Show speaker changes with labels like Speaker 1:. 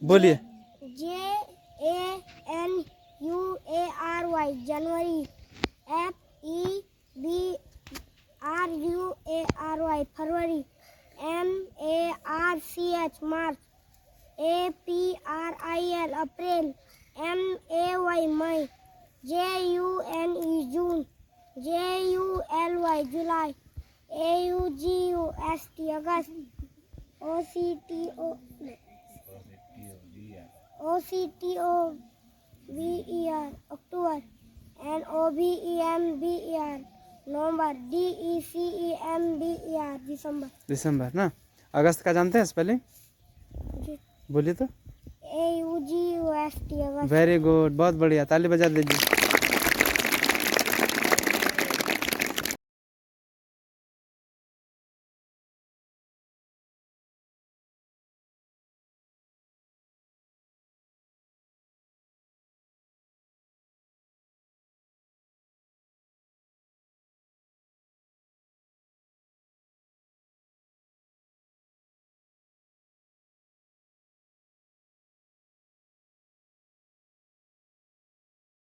Speaker 1: बोलिए।
Speaker 2: JANUARY जनवरी। FEBRUARY फरवरी। MARCH मार्च। APRIL अप्रैल। MAY मई। JUNE जून। JULY जुलाई। AUGUST अगस्त। OCTOVER अक्टूबर। NOVEMBER नवंबर। DECEMBER दिसंबर।
Speaker 1: दिसंबर ना। अगस्त का जानते हैं स्पेलिंग? बोलिए तो।
Speaker 2: AUGUST अगस्त।
Speaker 1: वेरी गुड, बहुत बढ़िया, ताली बजा दीजिए।